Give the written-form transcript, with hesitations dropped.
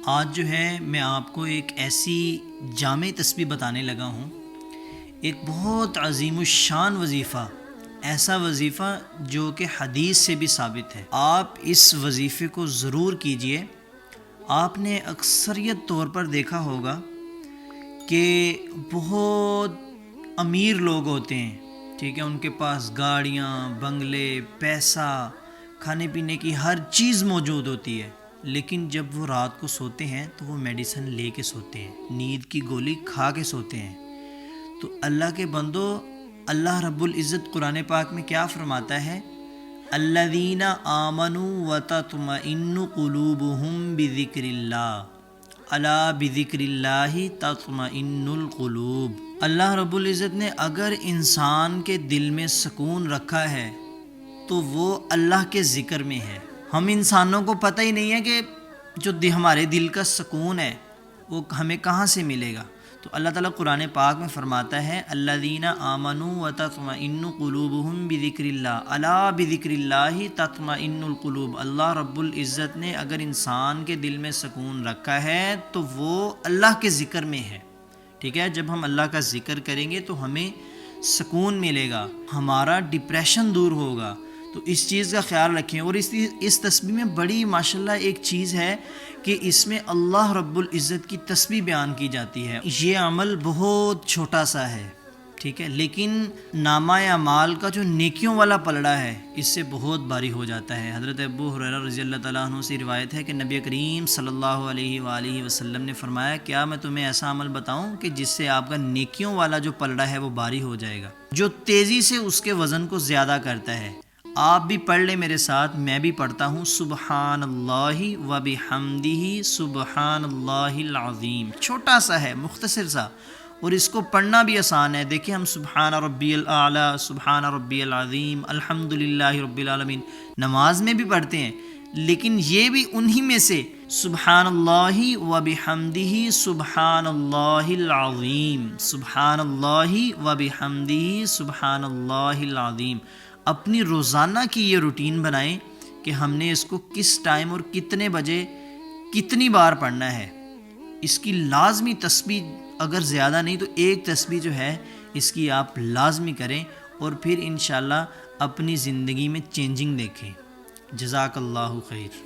آج جو ہے میں آپ کو ایک ایسی جامع تسبیح بتانے لگا ہوں، ایک بہت عظیم الشان وظیفہ، ایسا وظیفہ جو کہ حدیث سے بھی ثابت ہے۔ آپ اس وظیفے کو ضرور کیجئے۔ آپ نے اکثریت طور پر دیکھا ہوگا کہ بہت امیر لوگ ہوتے ہیں، ٹھیک ہے، ان کے پاس گاڑیاں، بنگلے، پیسہ، کھانے پینے کی ہر چیز موجود ہوتی ہے، لیکن جب وہ رات کو سوتے ہیں تو وہ میڈیسن لے کے سوتے ہیں، نیند کی گولی کھا کے سوتے ہیں۔ تو اللہ کے بندو، اللہ رب العزت قرآن پاک میں کیا فرماتا ہے؟ الذین آمنوا وتطمئن قلوبہم بذکر اللہ، الا بذکر اللہ تطمئن القلوب۔ اللہ رب العزت نے اگر انسان کے دل میں سکون رکھا ہے تو وہ اللہ کے ذکر میں ہے۔ ہم انسانوں کو پتہ ہی نہیں ہے کہ جو ہمارے دل کا سکون ہے وہ ہمیں کہاں سے ملے گا۔ تو اللہ تعالیٰ قرآن پاک میں فرماتا ہے الذین آمنوا وتطمئن قلوبہم بذکر اللہ، الا بذکر اللہ تطمئن القلوب۔ اللہ رب العزت نے اگر انسان کے دل میں سکون رکھا ہے تو وہ اللہ کے ذکر میں ہے، ٹھیک ہے۔ جب ہم اللہ کا ذکر کریں گے تو ہمیں سکون ملے گا، ہمارا ڈپریشن دور ہوگا۔ تو اس چیز کا خیال رکھیں۔ اور اس تسبیح میں بڑی ماشاءاللہ ایک چیز ہے کہ اس میں اللہ رب العزت کی تسبیح بیان کی جاتی ہے۔ یہ عمل بہت چھوٹا سا ہے، ٹھیک ہے، لیکن نامہ اعمال کا جو نیکیوں والا پلڑا ہے اس سے بہت بھاری ہو جاتا ہے۔ حضرت ابو ہریرہ رضی اللہ تعالیٰ عنہ سے روایت ہے کہ نبی کریم صلی اللہ علیہ وآلہ وسلم نے فرمایا، کیا میں تمہیں ایسا عمل بتاؤں کہ جس سے آپ کا نیکیوں والا جو پلڑا ہے وہ بھاری ہو جائے گا، جو تیزی سے اس کے وزن کو زیادہ کرتا ہے۔ آپ بھی پڑھ لیں میرے ساتھ، میں بھی پڑھتا ہوں، سبحان اللہ و بحمدہ سبحان اللہ العظیم۔ چھوٹا سا ہے، مختصر سا، اور اس کو پڑھنا بھی آسان ہے۔ دیکھیں ہم سبحان ربی الاعلی، سبحان ربی العظیم، الحمدللہ رب العالمین نماز میں بھی پڑھتے ہیں، لیکن یہ بھی انہی میں سے سبحان اللہ و بحمدہ سبحان اللہ العظیم، سبحان اللہ و بحمدہ سبحان اللہ العظیم۔ اپنی روزانہ کی یہ روٹین بنائیں کہ ہم نے اس کو کس ٹائم اور کتنے بجے کتنی بار پڑھنا ہے۔ اس کی لازمی تسبیح اگر زیادہ نہیں تو ایک تسبیح جو ہے اس کی آپ لازمی کریں، اور پھر انشاءاللہ اپنی زندگی میں چینجنگ دیکھیں۔ جزاک اللہ خیر۔